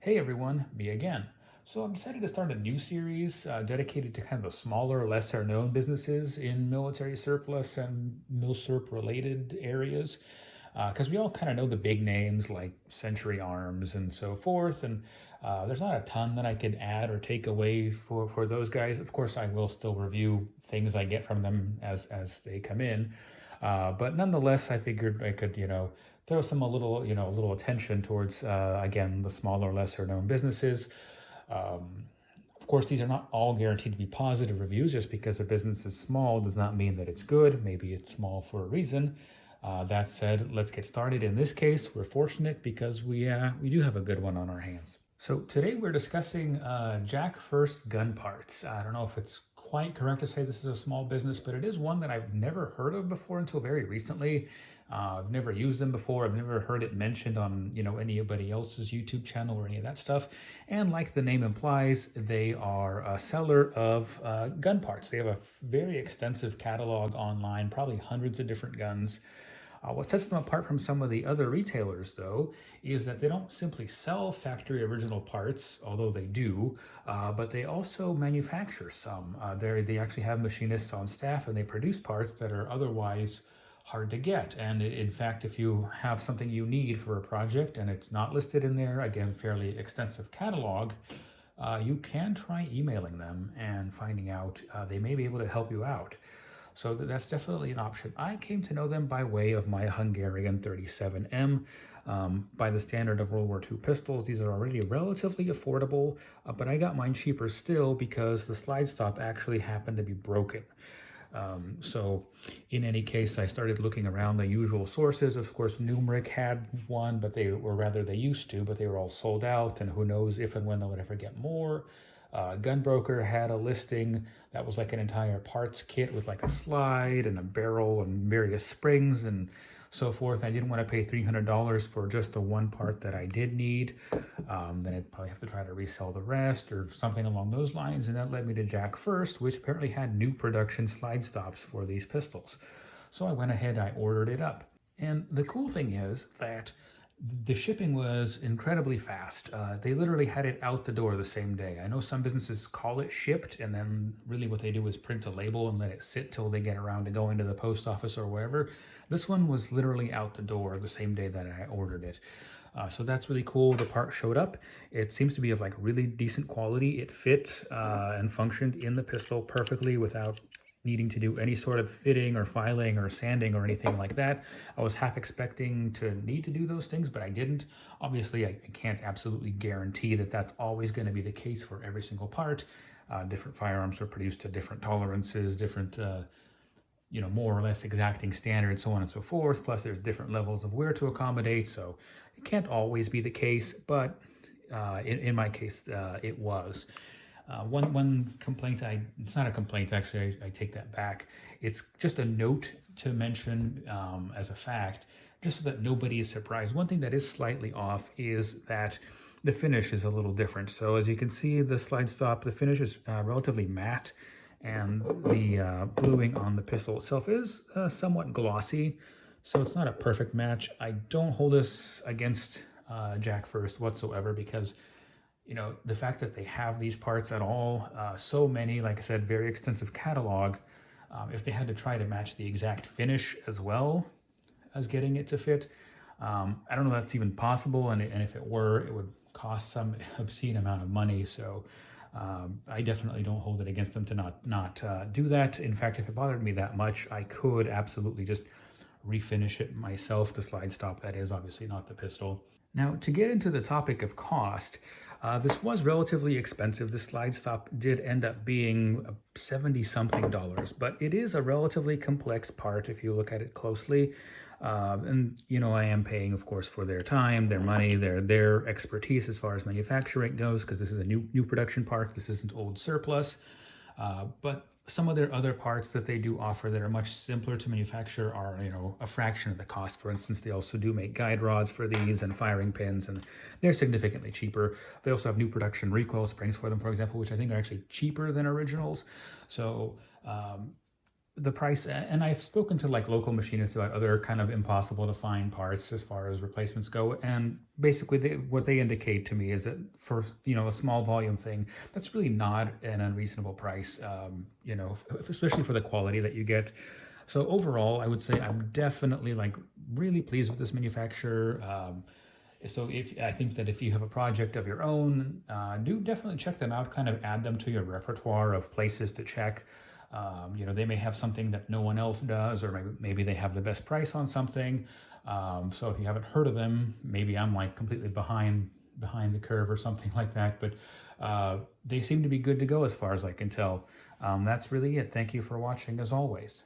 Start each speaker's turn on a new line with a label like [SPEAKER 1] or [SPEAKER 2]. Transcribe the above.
[SPEAKER 1] Hey everyone, me again. So I'm decided to start a new series dedicated to kind of the smaller, lesser known businesses in military surplus and Milsurp related areas. Because we all kind of know the big names like Century Arms and so forth, and there's not a ton that I could add or take away for those guys. Of course, I will still review things I get from them as they come in, but nonetheless, I figured I could throw some a little attention towards again the smaller, lesser known businesses. Um, of course, these are not all guaranteed to be positive reviews. Just because a business is small does not mean that it's good. Maybe it's small for a reason. That said, let's get started. In this case, we're fortunate because we do have a good one on our hands. So today we're discussing Jack First gun parts. I don't know if it's quite correct to say this is a small business, but it is one that I've never heard of before until very recently. I've never used them before. I've never heard it mentioned on anybody else's YouTube channel or any of that stuff. And like the name implies, they are a seller of gun parts. They have a very extensive catalog online, probably hundreds of different guns. What sets them apart from some of the other retailers, though, is that they don't simply sell factory original parts, although they do, but they also manufacture some. They actually have machinists on staff, and they produce parts that are otherwise hard to get. And in fact, if you have something you need for a project and it's not listed in there, again, fairly extensive catalog, you can try emailing them and finding out. They may be able to help you out. So that's definitely an option. I came to know them by way of my Hungarian 37M. By the standard of World War II pistols, these are already relatively affordable, but I got mine cheaper still because the slide stop actually happened to be broken. So in any case, I started looking around the usual sources. Of course, Numeric had one, but they used to, but they were all sold out, and who knows if and when they'll ever get more. Gunbroker had a listing that was like an entire parts kit with like a slide and a barrel and various springs and so forth. I didn't want to pay $300 for just the one part that I did need. Then I'd probably have to try to resell the rest or something along those lines. And that led me to Jack First, which apparently had new production slide stops for these pistols. So I went ahead, I ordered it up. And the cool thing is that the shipping was incredibly fast. They literally had it out the door the same day. I know some businesses call it shipped, and then really what they do is print a label and let it sit till they get around to going to the post office or wherever. This one was literally out the door the same day that I ordered it. So that's really cool. The part showed up. It seems to be of like really decent quality. It fit and functioned in the pistol perfectly without needing to do any sort of fitting or filing or sanding or anything like that. I was half expecting to need to do those things, but I didn't. Obviously, I can't absolutely guarantee that that's always going to be the case for every single part. Different firearms are produced to different tolerances, different more or less exacting standards, so on and so forth. Plus, there's different levels of wear to accommodate, so it can't always be the case, but in my case, it was. One complaint, it's not a complaint, actually, I take that back. It's just a note to mention as a fact, just so that nobody is surprised. One thing that is slightly off is that the finish is a little different. So as you can see, the slide stop, the finish is relatively matte, and the bluing on the pistol itself is somewhat glossy. So it's not a perfect match. I don't hold this against Jack First whatsoever, because the fact that they have these parts at all, so many, like I said, very extensive catalog, if they had to try to match the exact finish as well as getting it to fit, I don't know if that's even possible, and if it were, it would cost some obscene amount of money. So I definitely don't hold it against them to not do that. In fact, if it bothered me that much, I could absolutely just refinish it myself, the slide stop that is, obviously not the pistol. Now, to get into the topic of cost, this was relatively expensive. The slide stop did end up being $70-something, but it is a relatively complex part if you look at it closely. And I am paying, of course, for their time, their money, their expertise as far as manufacturing goes, because this is a new production part. This isn't old surplus. But some of their other parts that they do offer that are much simpler to manufacture are, a fraction of the cost. For instance, they also do make guide rods for these and firing pins, and they're significantly cheaper. They also have new production recoil springs for them, for example, which I think are actually cheaper than originals. So the price, and I've spoken to like local machinists about other kind of impossible to find parts as far as replacements go, and basically what they indicate to me is that for a small volume thing, that's really not an unreasonable price. Especially for the quality that you get. So overall, I would say I'm definitely like really pleased with this manufacturer. So if I think that if you have a project of your own, do definitely check them out. Kind of add them to your repertoire of places to check. They may have something that no one else does, or maybe they have the best price on something. So if you haven't heard of them, maybe I'm like completely behind the curve or something like that. But they seem to be good to go as far as I can tell. That's really it. Thank you for watching as always.